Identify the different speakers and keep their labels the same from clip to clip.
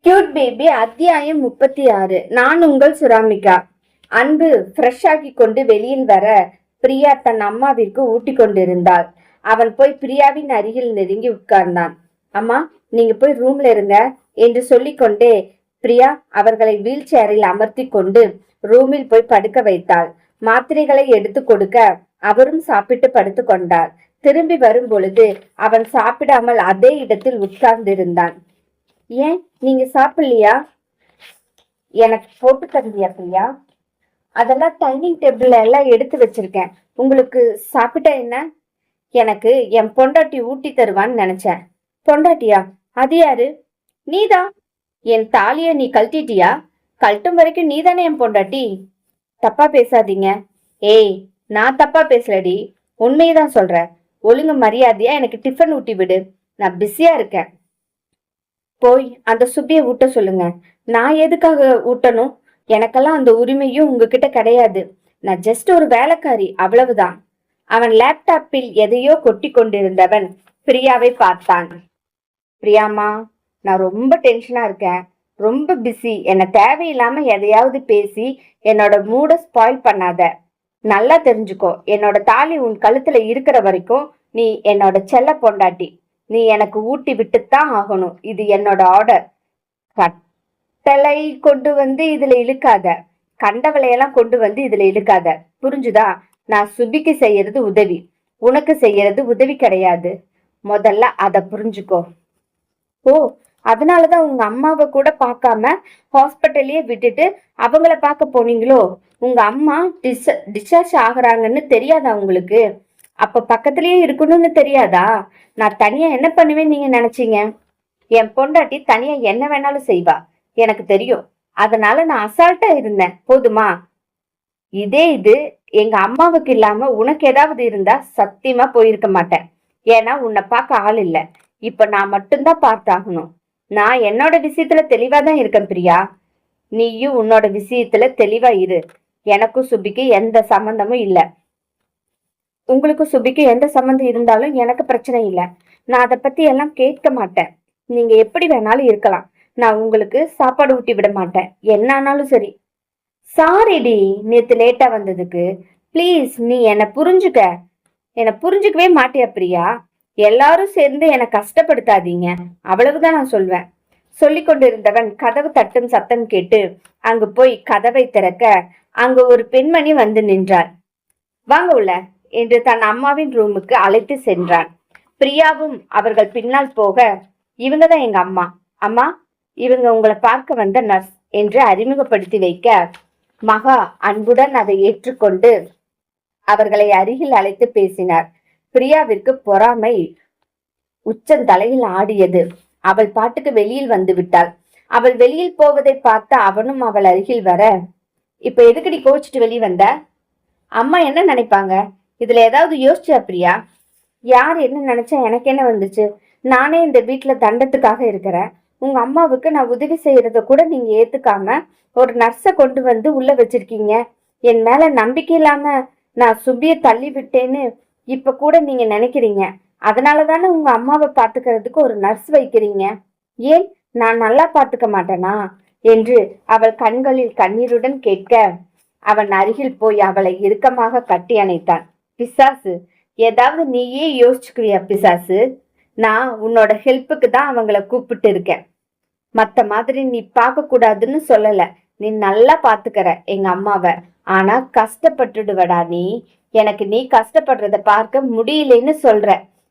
Speaker 1: Cute baby அத்தியாயம் 36. நான் உங்கள் சுராமிகா. அன்பு ஃப்ரெஷ் ஆகி கொண்டு வெளியில் வர பிரியா தன் அம்மாவிற்கு ஊட்டி கொண்டிருந்தாள். அவன் போய் பிரியாவின் அருகில் நெருங்கி உட்கார்ந்தான். அம்மா, நீங்க போய் ரூம்ல இருங்க என்று சொல்லிக்கொண்டே பிரியா அவர்களை வீல் சேரில் அமர்த்தி கொண்டு ரூமில் போய் படுக்க வைத்தாள். மாத்திரைகளை எடுத்து கொடுக்க அவரும் சாப்பிட்டு படுத்து கொண்டார். திரும்பி வரும் பொழுது அவன் சாப்பிடாமல் அதே இடத்தில் உட்கார்ந்திருந்தான். ஏன் நீங்க சாப்பிடலையா? எனக்கு போட்டு தருவியா பிரியா? அதெல்லாம் டைனிங் டேபிள்ல எல்லாம் எடுத்து வச்சிருக்கேன். உங்களுக்கு சாப்பிட்டா என்ன? எனக்கு என் பொண்டாட்டி ஊட்டி தருவான்னு நினைச்சேன். பொண்டாட்டியா? அது யாரு? நீதான். என் தாலிய நீ கழட்டிட்டியா? கழட்டும் வரைக்கும் நீதானே என் பொண்டாட்டி. தப்பா பேசாதீங்க. ஏய், நான் தப்பா பேசலடி, உண்மையதான் சொல்றேன். ஒழுங்கு மரியாதையா எனக்கு டிஃபன் ஊட்டி விடு. நான் பிஸியா இருக்கேன். போய் அந்த சுப்பியை ஊட்ட சொல்லுங்க. நான் எதுக்காக ஊட்டணும்? எனக்கெல்லாம் அந்த உரிமையும் உங்ககிட்ட கிடையாது. நான் ஜஸ்ட் ஒரு வேலைக்காரி, அவ்வளவுதான். அவன் லேப்டாப்பில் எதையோ கொட்டி கொண்டிருந்தவன் பிரியாவை பார்த்தான். பிரியாமா, நான் ரொம்ப டென்ஷனா இருக்கேன், ரொம்ப பிஸி. என்னை தேவையில்லாம எதையாவது பேசி என்னோட மூட ஸ்பாயில் பண்ணாத. நல்லா தெரிஞ்சுக்கோ, என்னோட தாலி உன் கழுத்துல இருக்கிற வரைக்கும் நீ என்னோட செல்ல பொண்டாட்டி. நீ எனக்கு ஊட்டி விட்டுத்தான் ஆகணும். இது என்னோட ஆர்டர். கட்டளை கொண்டு வந்து இதுல இழுக்காத. கண்டவளையெல்லாம் கொண்டு வந்து இதுல இழுக்காத, புரிஞ்சுதா? நான் சுபிக்கு செய்யறது உதவி, உனக்கு செய்யறது உதவி கிடையாது. முதல்ல அத புரிஞ்சுக்கோ. ஓ, அதனாலதான் உங்க அம்மாவை கூட பார்க்காம ஹாஸ்பிட்டல்லயே விட்டுட்டு அவங்கள பார்க்க போனீங்களோ? உங்க அம்மா டிஸ்சார்ஜ் ஆகுறாங்கன்னு தெரியாதா உங்களுக்கு? அப்ப பக்கத்திலேயே இருக்கணும்னு தெரியாதா? நான் தனியா என்ன பண்ணுவேன்னு நீங்க நினைச்சீங்க? என் பொண்டாட்டி தனியா என்ன வேணாலும் செய்வா, எனக்கு தெரியும். அதனால நான் அசால்ட்டா இருந்தேன், போதுமா? இது எங்க அம்மாவுக்கு இல்லாம உனக்கு ஏதாவது இருந்தா சத்தியமா போயிருக்க மாட்டேன். ஏன்னா உன்னை பார்க்க ஆள் இல்ல. இப்ப நான் மட்டும்தான் பார்த்தாகணும். நான் என்னோட விஷயத்துல தெளிவாதான் இருக்கேன் பிரியா. நீயும் உன்னோட விஷயத்துல தெளிவா இரு. எனக்கும் சுபிக்கு எந்த சம்பந்தமும் இல்ல. உங்களுக்கு சுபிக்கு எந்த சம்மந்தம் இருந்தாலும் எனக்கு பிரச்சனை இல்லை. நான் அதை பத்தி எல்லாம் கேட்க மாட்டேன். நீங்க எப்படி வேணாலும் இருக்கலாம். நான் உங்களுக்கு சாப்பாடு ஊட்டி விட மாட்டேன், என்ன ஆனாலும் சரி. சாரிடி, நேத்து லேட்டா வந்ததுக்கு. பிளீஸ், நீ என்னை புரிஞ்சுக்க. என்னை புரிஞ்சுக்கவே மாட்டியா பிரியா? எல்லாரும் சேர்ந்து என்னை கஷ்டப்படுத்தாதீங்க, அவ்வளவுதான் நான் சொல்வேன். சொல்லி கொண்டிருந்தவன் கதவு தட்டும் சத்தம் கேட்டு அங்கு போய் கதவை திறக்க அங்கு ஒரு பெண்மணி வந்து நின்றாள். வாங்க உள்ள என்று தன் அம்மாவின் ரூமுக்கு அழைத்து சென்றான். பிரியாவும் அவர்கள் பின்னால் போக, இவங்கதான் எங்க அம்மா. அம்மா, இவங்க உங்களை பார்க்க வந்த நர்ஸ் என்று அறிமுகப்படுத்தி வைக்க மகா அன்புடன் அதை ஏற்றுக்கொண்டு அவர்களை அருகில் அழைத்து பேசினார். பிரியாவிற்கு பொறாமை உச்சந்தலையில் ஆடியது. அவள் பாட்டுக்கு வெளியில் வந்து விட்டாள். அவள் வெளியில் போவதை பார்த்து அவனும் அவள் அருகில் வர, இப்ப எதுக்கடி கோச்சிட்டு வெளியே வந்த? அம்மா என்ன நினைப்பாங்க? இதுல ஏதாவது யோசிச்சா பிரியா? யார் என்ன நினைச்சா எனக்கு என்ன வந்துச்சு? நானே இந்த வீட்டுல தண்டத்துக்காக இருக்கிறேன். உங்க அம்மாவுக்கு நான் உதவி செய்யறத கூட நீங்க ஏத்துக்காம ஒரு நர்ஸை கொண்டு வந்து உள்ள வச்சிருக்கீங்க. என் மேல நம்பிக்கை இல்லாம நான் சுபிய தள்ளி விட்டேன்னு இப்ப கூட நீங்க நினைக்கிறீங்க. அதனாலதானே உங்க அம்மாவை பாத்துக்கிறதுக்கு ஒரு நர்ஸ் வைக்கிறீங்க. ஏன் நான் நல்லா பாத்துக்க மாட்டேனா என்று அவள் கண்களில் கண்ணீருடன் கேட்க அவன் அருகில் போய் அவளை இறுக்கமாக கட்டி அணைத்தான். பிசாசு, ஏதாவது நீயே யோசிச்சுக்குவியா பிசாசு? நான் உன்னோட ஹெல்ப்புக்கு தான் அவங்கள கூப்பிட்டு இருக்கேன். மத்த மாதிரி நீ பார்க்க கூடாதுன்னு சொல்லல. நீ நல்லா பாத்துக்கற எங்க அம்மாவை. ஆனா கஷ்டப்பட்டுடுவடா நீ. எனக்கு நீ கஷ்டப்படுறத பார்க்க முடியலன்னு சொல்ற.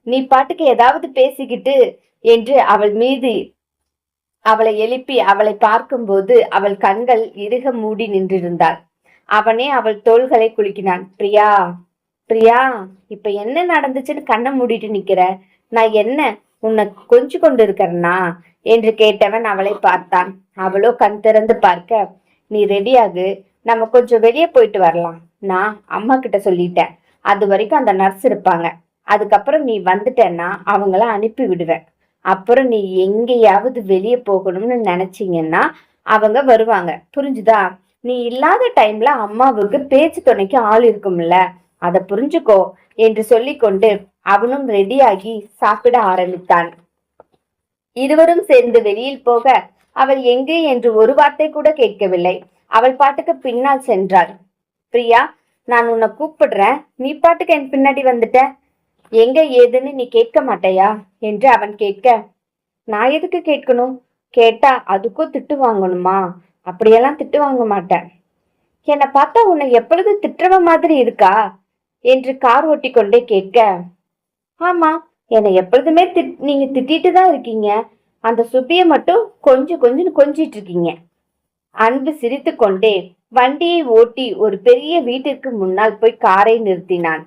Speaker 1: நீ பாட்டுக்கு ஏதாவது பேசிக்கிட்டு என்று அவள் மீது அவளை எழுப்பி அவளை பார்க்கும்போது அவள் கண்கள் இறுக மூடி நின்றிருந்தாள். அவனே அவள் தோள்களை குலுக்கினான். பிரியா, பிரியா, இப்ப என்ன நடந்துச்சுன்னு கண்ணை மூடிட்டு நிக்கிற? நான் என்ன உன்னை கொஞ்சு கொண்டு இருக்கிறனா என்று கேட்டவன் அவளை பார்த்தான். அவளோ கண் திறந்து பார்க்க, நீ ரெடியாகு, நம்ம கொஞ்சம் வெளியே போயிட்டு வரலாம். நான் அம்மா கிட்ட சொல்லிட்டேன். அது வரைக்கும் அந்த நர்ஸ் இருப்பாங்க. அதுக்கப்புறம் நீ வந்துட்டேன்னா அவங்கள அனுப்பி விடுவேன். அப்புறம் நீ எங்கேயாவது வெளியே போகணும்னு நினைச்சீங்கன்னா அவங்க வருவாங்க, புரிஞ்சுதா? நீ இல்லாத டைம்ல அம்மாவுக்கு பேச்சு துணைக்கு ஆள் இருக்கும்ல, அதை புரிஞ்சுக்கோ என்று சொல்லிக்கொண்டு அவனும் ரெடியாகி சாப்பிட ஆரம்பித்தான். இருவரும் சேர்ந்து வெளியில் போக அவள் எங்கே என்று ஒரு வார்த்தை கூட கேட்கவில்லை. அவள் பாட்டுக்கு பின்னால் சென்றாள். பிரியா, நான் உன்னை கூப்பிடுறேன், நீ பாட்டுக்கு என் பின்னாடி வந்துட்ட. எங்க ஏதுன்னு நீ கேட்க மாட்டையா என்று அவன் கேட்க, நான் எதுக்கு கேட்கணும்? கேட்டா அதுக்கும் திட்டு வாங்கணுமா? அப்படியெல்லாம் திட்டு வாங்க மாட்டேன். என்னை பார்த்தா உன்னை எப்பொழுது திட்டுறவ மாதிரி இருக்கா என்று கார் ஓட்டி கொண்டே கேட்க, ஆமா, என்னை எப்பொழுதுமே நீங்க திட்டிட்டு தான் இருக்கீங்க. அந்த சுப்பிய மட்டும் கொஞ்சம் கொஞ்சிட்டு இருக்கீங்க. அன்பு சிரித்து கொண்டே வண்டியை ஓட்டி ஒரு பெரிய வீட்டிற்கு முன்னால் போய் காரை நிறுத்தினான்.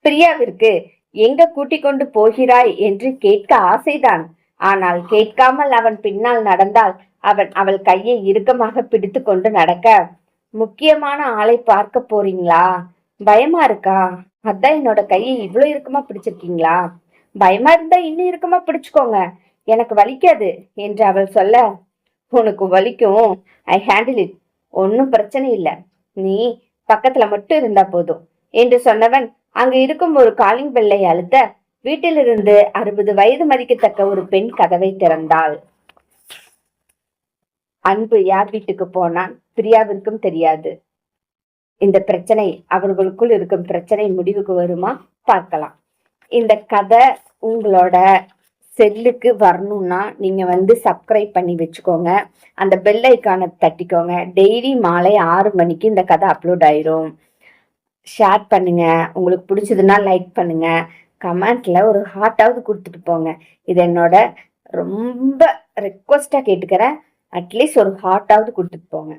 Speaker 1: பிரியாவிற்கு எங்க கூட்டிக் கொண்டு போகிறாய் என்று கேட்க ஆசைதான். ஆனால் கேட்காமல் அவன் பின்னால் நடந்தால் அவள் கையை இறுக்கமாக பிடித்து கொண்டு நடக்க, முக்கியமான ஆளை பார்க்க போறீங்களா? பயமா இருக்கா? அதான் என்னோட கையை இவ்வளவு இறுக்கமா பிடிச்சிருக்கீங்களா? பயமா இருந்தா இன்னும் இறுக்கமா பிடிச்சுக்கோங்க, எனக்கு வலிக்காது என்று அவள் சொல்ல, உனக்கு வலிக்கும், ஐ ஹேண்டில் இட், ஒன்னும் பிரச்சனை இல்லை, நீ பக்கத்துல மட்டும் இருந்தா போதும் என்று சொன்னவன் அங்கு இருக்கும் ஒரு காலிங் பெல்லை அழுத்த வீட்டிலிருந்து 60 வயது மதிக்கத்தக்க ஒரு பெண் கதவை திறந்தாள். அன்பு யார் வீட்டுக்கு போனான் பிரியாவிற்கும் தெரியாது. இந்த பிரச்சனை, அவர்களுக்குள் இருக்கும் பிரச்சனை முடிவுக்கு வருமா? பார்க்கலாம். இந்த கதை உங்களோட செல்லுக்கு வரணும்னா நீங்க சப்ஸ்கிரைப் பண்ணி வச்சுக்கோங்க. அந்த பெல் ஐக்கானை தட்டிக்கோங்க. டெய்லி மாலை 6 மணிக்கு இந்த கதை அப்லோட் ஆயிரும். ஷேர் பண்ணுங்க. உங்களுக்கு பிடிச்சதுன்னா லைக் பண்ணுங்க. கமெண்ட்ல ஒரு ஹார்ட்டாவது கொடுத்துட்டு போங்க. இது என்னோட ரொம்ப ரெக்வஸ்டா கேட்டுக்கிறேன். அட்லீஸ்ட் ஒரு ஹார்ட்டாவது கொடுத்துட்டு போங்க.